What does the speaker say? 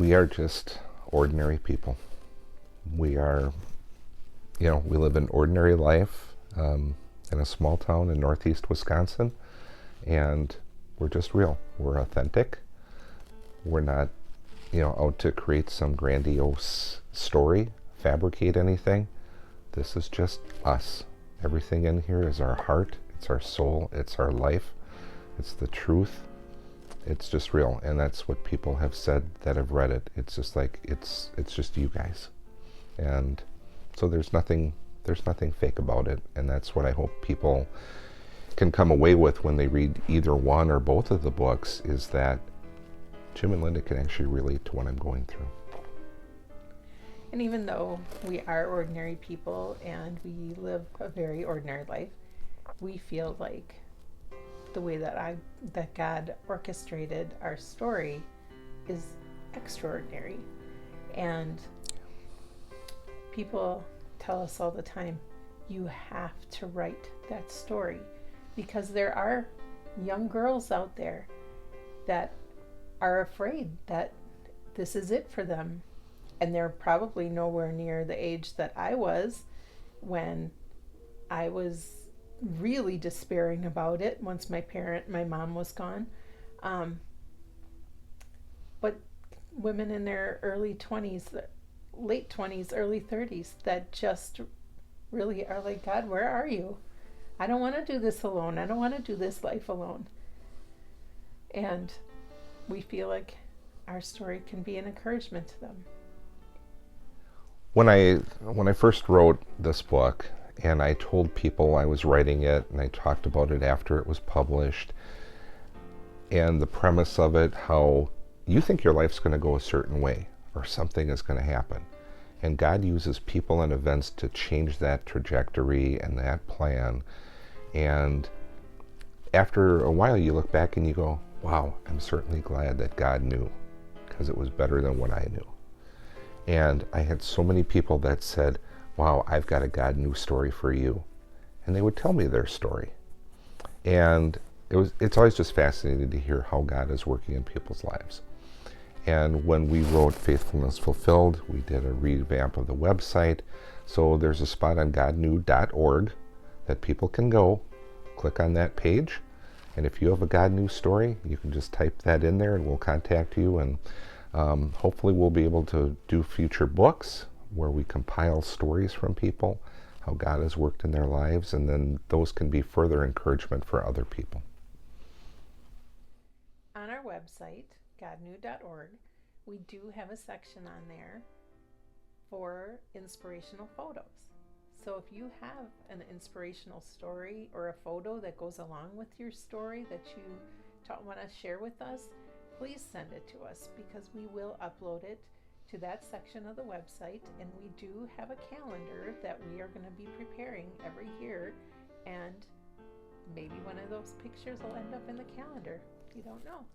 we are just ordinary people. We are, we live an ordinary life in a small town in northeast Wisconsin, and we're just real. We're authentic. We're not, out to create some grandiose story, fabricate anything. This is just us. Everything in here is our heart, it's our soul, it's our life, it's the truth. It's just real, and that's what people have said that have read it. It's just like it's just you guys, and so there's nothing fake about it, and that's what I hope people can come away with when they read either one or both of the books, is that Jim and Linda can actually relate to what I'm going through. And even though we are ordinary people and we live a very ordinary life, we feel like the way that God orchestrated our story is extraordinary. And people tell us all the time, you have to write that story, because there are young girls out there that are afraid that this is it for them. And they're probably nowhere near the age that I was when I was really despairing about it once my mom was gone. But women in their early 20s, late 20s, early 30s, that just really are like, God, where are you? I don't want to do this alone. I don't want to do this life alone. And we feel like our story can be an encouragement to them. When I first wrote this book, and I told people I was writing it, and I talked about it after it was published, and the premise of it, how you think your life's going to go a certain way, or something is going to happen, and God uses people and events to change that trajectory and that plan. And after a while, you look back and you go, wow, I'm certainly glad that God knew, because it was better than what I knew. And I had so many people that said, wow, I've got a God new story for you. And they would tell me their story. And it's always just fascinating to hear how God is working in people's lives. And when we wrote Faithfulness Fulfilled, we did a revamp of the website. So there's a spot on godnew.org that people can go, click on that page. And if you have a God new story, you can just type that in there and we'll contact you. And hopefully we'll be able to do future books where we compile stories from people, how God has worked in their lives, and then those can be further encouragement for other people. On our website, godnew.org, we do have a section on there for inspirational photos. So if you have an inspirational story or a photo that goes along with your story that you want to share with us, please send it to us, because we will upload it to that section of the website. And we do have a calendar that we are going to be preparing every year, and maybe one of those pictures will end up in the calendar. You don't know.